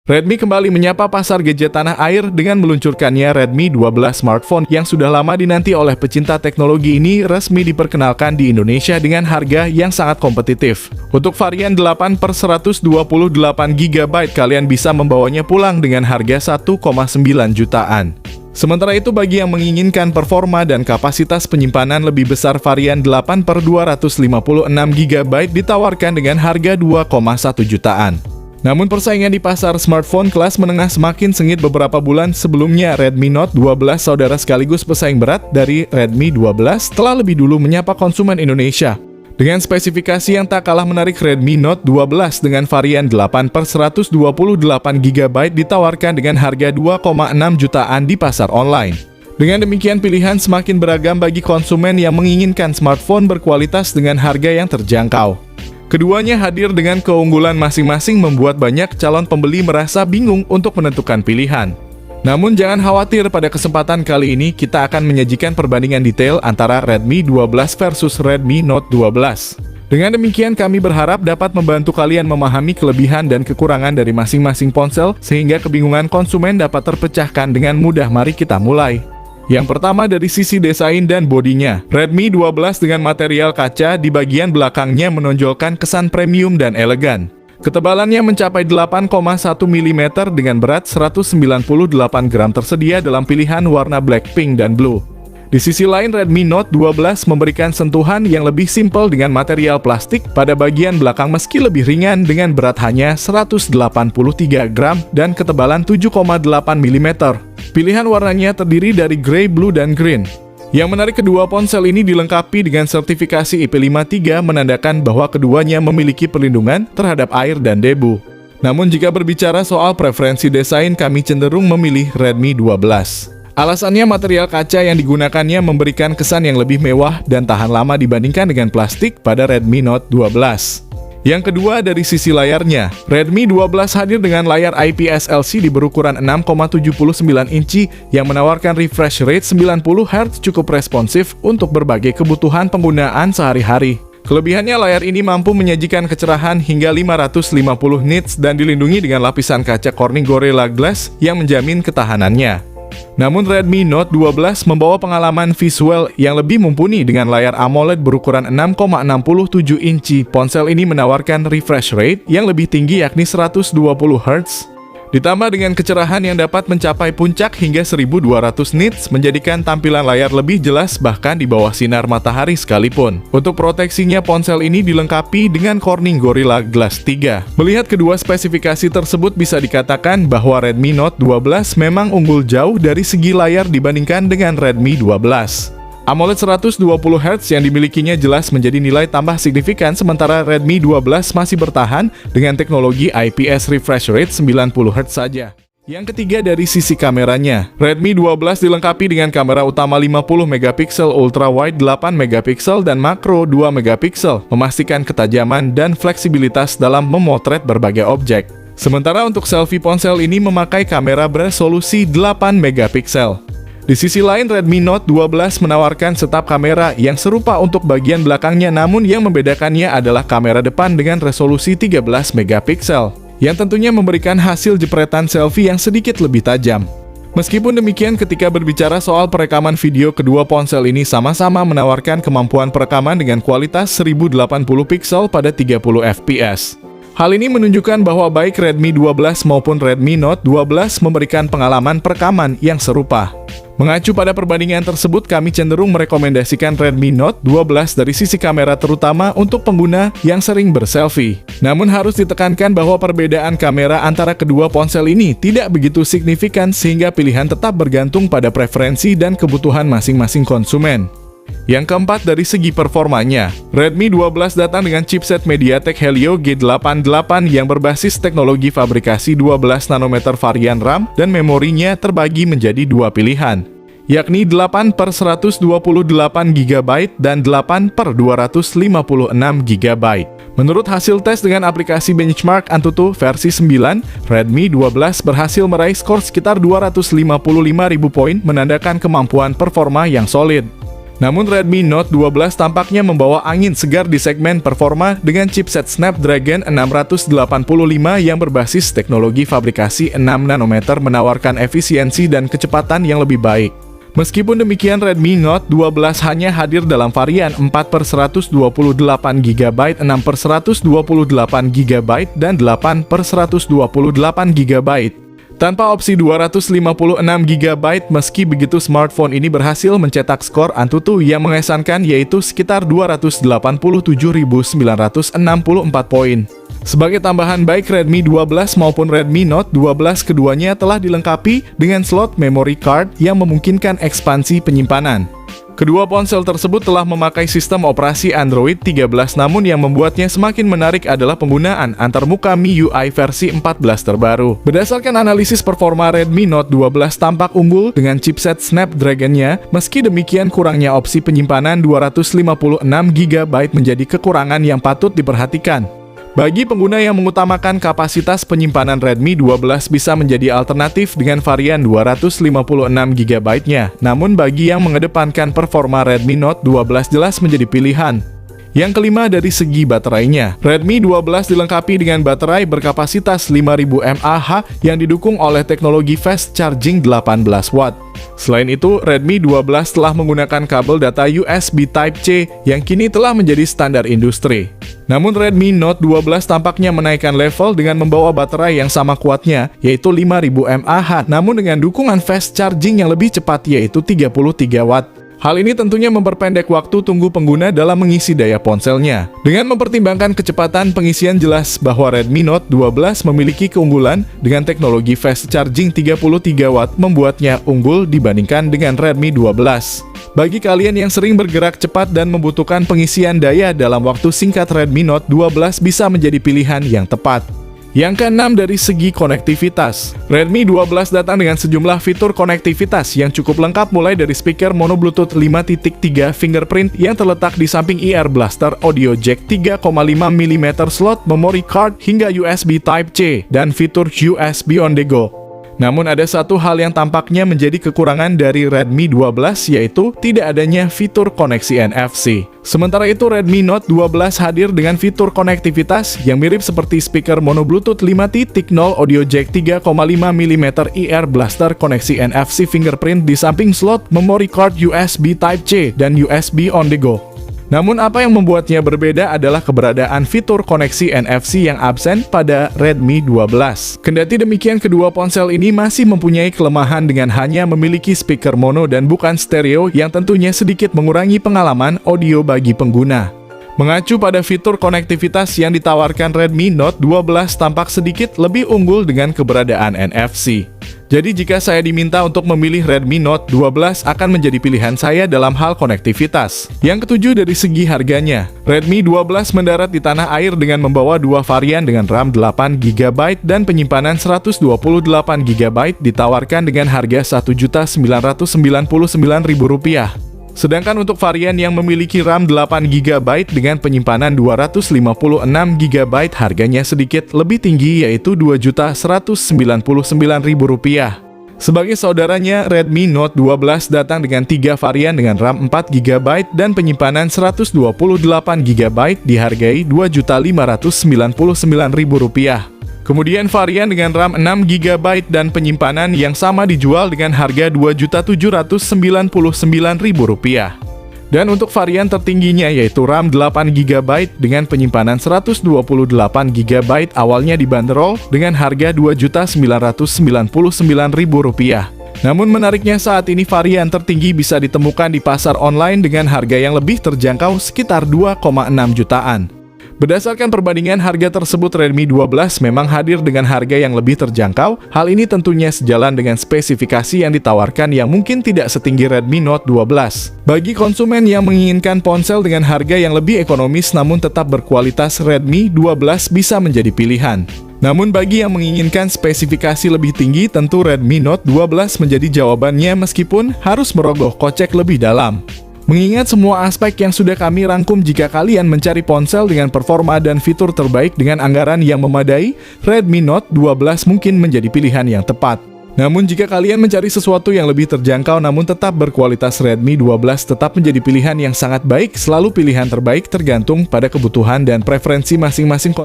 Redmi kembali menyapa pasar gadget tanah air dengan meluncurkannya Redmi 12 smartphone yang sudah lama dinanti oleh pecinta teknologi ini resmi diperkenalkan di Indonesia dengan harga yang sangat kompetitif. Untuk varian 8/128GB kalian bisa membawanya pulang dengan harga 1,9 jutaan. Sementara itu bagi yang menginginkan performa dan kapasitas penyimpanan lebih besar, varian 8/256GB ditawarkan dengan harga 2,1 jutaan. Namun persaingan di pasar smartphone kelas menengah semakin sengit. Beberapa bulan sebelumnya Redmi Note 12, saudara sekaligus pesaing berat dari Redmi 12, telah lebih dulu menyapa konsumen Indonesia. Dengan spesifikasi yang tak kalah menarik, Redmi Note 12 dengan varian 8/128GB ditawarkan dengan harga 2,6 jutaan di pasar online. Dengan demikian pilihan semakin beragam bagi konsumen yang menginginkan smartphone berkualitas dengan harga yang terjangkau. Keduanya hadir dengan keunggulan masing-masing membuat banyak calon pembeli merasa bingung untuk menentukan pilihan. Namun jangan khawatir, pada kesempatan kali ini kita akan menyajikan perbandingan detail antara Redmi 12 versus Redmi Note 12. Dengan demikian kami berharap dapat membantu kalian memahami kelebihan dan kekurangan dari masing-masing ponsel sehingga kebingungan konsumen dapat terpecahkan dengan mudah. Mari kita mulai. Yang pertama dari sisi desain dan bodinya. Redmi 12 dengan material kaca di bagian belakangnya menonjolkan kesan premium dan elegan. Ketebalannya mencapai 8,1 mm dengan berat 198 gram, tersedia dalam pilihan warna black, pink, dan blue. Di sisi lain, Redmi Note 12 memberikan sentuhan yang lebih simpel dengan material plastik pada bagian belakang meski lebih ringan dengan berat hanya 183 gram dan ketebalan 7,8 mm. Pilihan warnanya terdiri dari grey, blue, dan green. Yang menarik, kedua ponsel ini dilengkapi dengan sertifikasi IP53 menandakan bahwa keduanya memiliki perlindungan terhadap air dan debu. Namun jika berbicara soal preferensi desain, kami cenderung memilih Redmi 12. Alasannya material kaca yang digunakannya memberikan kesan yang lebih mewah dan tahan lama dibandingkan dengan plastik pada Redmi Note 12. Yang kedua dari sisi layarnya, Redmi 12 hadir dengan layar IPS LCD berukuran 6,79 inci yang menawarkan refresh rate 90Hz, cukup responsif untuk berbagai kebutuhan penggunaan sehari-hari. Kelebihannya, layar ini mampu menyajikan kecerahan hingga 550 nits dan dilindungi dengan lapisan kaca Corning Gorilla Glass yang menjamin ketahanannya. Namun Redmi Note 12 membawa pengalaman visual yang lebih mumpuni dengan layar AMOLED berukuran 6,67 inci. Ponsel ini menawarkan refresh rate yang lebih tinggi yakni 120 Hz. Ditambah dengan kecerahan yang dapat mencapai puncak hingga 1200 nits menjadikan tampilan layar lebih jelas bahkan di bawah sinar matahari sekalipun. Untuk proteksinya, ponsel ini dilengkapi dengan Corning Gorilla Glass 3. Melihat kedua spesifikasi tersebut, bisa dikatakan bahwa Redmi Note 12 memang unggul jauh dari segi layar dibandingkan dengan Redmi 12. AMOLED 120Hz yang dimilikinya jelas menjadi nilai tambah signifikan, sementara Redmi 12 masih bertahan dengan teknologi IPS refresh rate 90Hz saja. Yang ketiga dari sisi kameranya, Redmi 12 dilengkapi dengan kamera utama 50MP, ultra wide 8MP, dan makro MP, memastikan ketajaman dan fleksibilitas dalam memotret berbagai objek. Sementara untuk selfie, ponsel ini memakai kamera beresolusi 8MP. Di sisi lain, Redmi Note 12 menawarkan setap kamera yang serupa untuk bagian belakangnya, namun yang membedakannya adalah kamera depan dengan resolusi 13MP, yang tentunya memberikan hasil jepretan selfie yang sedikit lebih tajam. Meskipun demikian, ketika berbicara soal perekaman video, kedua ponsel ini sama-sama menawarkan kemampuan perekaman dengan kualitas 1080 pixel pada 30 fps. Hal ini menunjukkan bahwa baik Redmi 12 maupun Redmi Note 12 memberikan pengalaman perekaman yang serupa. Mengacu pada perbandingan tersebut, kami cenderung merekomendasikan Redmi Note 12 dari sisi kamera, terutama untuk pengguna yang sering berselfie. Namun harus ditekankan bahwa perbedaan kamera antara kedua ponsel ini tidak begitu signifikan sehingga pilihan tetap bergantung pada preferensi dan kebutuhan masing-masing konsumen. Yang keempat dari segi performanya, Redmi 12 datang dengan chipset MediaTek Helio G88 yang berbasis teknologi fabrikasi 12 nanometer. Varian RAM dan memorinya terbagi menjadi dua pilihan, yakni 8/128GB dan 8/256GB. Menurut hasil tes dengan aplikasi benchmark Antutu versi 9, Redmi 12 berhasil meraih skor sekitar 255.000 poin, menandakan kemampuan performa yang solid. Namun Redmi Note 12 tampaknya membawa angin segar di segmen performa dengan chipset Snapdragon 685 yang berbasis teknologi fabrikasi 6 nanometer menawarkan efisiensi dan kecepatan yang lebih baik. Meskipun demikian, Redmi Note 12 hanya hadir dalam varian 4/128GB, 6/128GB, dan 8/128GB. Tanpa opsi 256GB, meski begitu smartphone ini berhasil mencetak skor Antutu yang mengesankan, yaitu sekitar 287.964 poin. Sebagai tambahan, baik Redmi 12 maupun Redmi Note 12 keduanya telah dilengkapi dengan slot memory card yang memungkinkan ekspansi penyimpanan. Kedua ponsel tersebut telah memakai sistem operasi Android 13, namun yang membuatnya semakin menarik adalah penggunaan antarmuka MIUI versi 14 terbaru. Berdasarkan analisis performa, Redmi Note 12 tampak unggul dengan chipset Snapdragon-nya, meski demikian kurangnya opsi penyimpanan 256GB menjadi kekurangan yang patut diperhatikan. Bagi pengguna yang mengutamakan kapasitas penyimpanan, Redmi 12 bisa menjadi alternatif dengan varian 256GB-nya. Namun bagi yang mengedepankan performa, Redmi Note 12 jelas menjadi pilihan. Yang kelima, dari segi baterainya, Redmi 12 dilengkapi dengan baterai berkapasitas 5000 mAh yang didukung oleh teknologi fast charging 18 watt. Selain itu, Redmi 12 telah menggunakan kabel data USB Type-C yang kini telah menjadi standar industri. Namun Redmi Note 12 tampaknya menaikkan level dengan membawa baterai yang sama kuatnya, yaitu 5000 mAh, namun dengan dukungan fast charging yang lebih cepat, yaitu 33 watt. Hal ini tentunya memperpendek waktu tunggu pengguna dalam mengisi daya ponselnya. Dengan mempertimbangkan kecepatan pengisian, jelas bahwa Redmi Note 12 memiliki keunggulan dengan teknologi fast charging 33 watt membuatnya unggul dibandingkan dengan Redmi 12. Bagi kalian yang sering bergerak cepat dan membutuhkan pengisian daya dalam waktu singkat, Redmi Note 12 bisa menjadi pilihan yang tepat. Yang keenam, dari segi konektivitas, Redmi 12 datang dengan sejumlah fitur konektivitas yang cukup lengkap, mulai dari speaker mono Bluetooth 5.3 fingerprint yang terletak di samping ear blaster, audio jack 3,5mm slot memory card, hingga USB Type-C dan fitur USB on the go. Namun ada satu hal yang tampaknya menjadi kekurangan dari Redmi 12, yaitu tidak adanya fitur koneksi NFC. Sementara itu, Redmi Note 12 hadir dengan fitur konektivitas yang mirip seperti speaker mono Bluetooth 5.0, audio jack 3,5mm, ear blaster, koneksi NFC fingerprint di samping slot memory card, USB Type-C, dan USB on the go. Namun apa yang membuatnya berbeda adalah keberadaan fitur koneksi NFC yang absen pada Redmi 12. Kendati demikian, kedua ponsel ini masih mempunyai kelemahan dengan hanya memiliki speaker mono dan bukan stereo, yang tentunya sedikit mengurangi pengalaman audio bagi pengguna. Mengacu pada fitur konektivitas yang ditawarkan, Redmi Note 12 tampak sedikit lebih unggul dengan keberadaan NFC. Jadi jika saya diminta untuk memilih, Redmi Note 12 akan menjadi pilihan saya dalam hal konektivitas. Yang ketujuh, dari segi harganya, Redmi 12 mendarat di tanah air dengan membawa dua varian dengan RAM 8GB dan penyimpanan 128GB, ditawarkan dengan harga Rp1.999.000. Sedangkan untuk varian yang memiliki RAM 8GB dengan penyimpanan 256GB, harganya sedikit lebih tinggi, yaitu Rp2.199.000. Sebagai saudaranya, Redmi Note 12 datang dengan tiga varian dengan RAM 4GB dan penyimpanan 128GB, dihargai Rp2.599.000. Kemudian varian dengan RAM 6GB dan penyimpanan yang sama dijual dengan harga Rp2.799.000. Dan untuk varian tertingginya, yaitu RAM 8GB dengan penyimpanan 128GB, awalnya dibanderol dengan harga Rp2.999.000. Namun menariknya, saat ini varian tertinggi bisa ditemukan di pasar online dengan harga yang lebih terjangkau, sekitar 2,6 jutaan. Berdasarkan perbandingan harga tersebut, Redmi 12 memang hadir dengan harga yang lebih terjangkau. Hal ini tentunya sejalan dengan spesifikasi yang ditawarkan yang mungkin tidak setinggi Redmi Note 12. Bagi konsumen yang menginginkan ponsel dengan harga yang lebih ekonomis namun tetap berkualitas, Redmi 12 bisa menjadi pilihan. Namun bagi yang menginginkan spesifikasi lebih tinggi, tentu Redmi Note 12 menjadi jawabannya, meskipun harus merogoh kocek lebih dalam. Mengingat semua aspek yang sudah kami rangkum, jika kalian mencari ponsel dengan performa dan fitur terbaik dengan anggaran yang memadai, Redmi Note 12 mungkin menjadi pilihan yang tepat. Namun jika kalian mencari sesuatu yang lebih terjangkau namun tetap berkualitas, Redmi 12 tetap menjadi pilihan yang sangat baik. Selalu pilihan terbaik tergantung pada kebutuhan dan preferensi masing-masing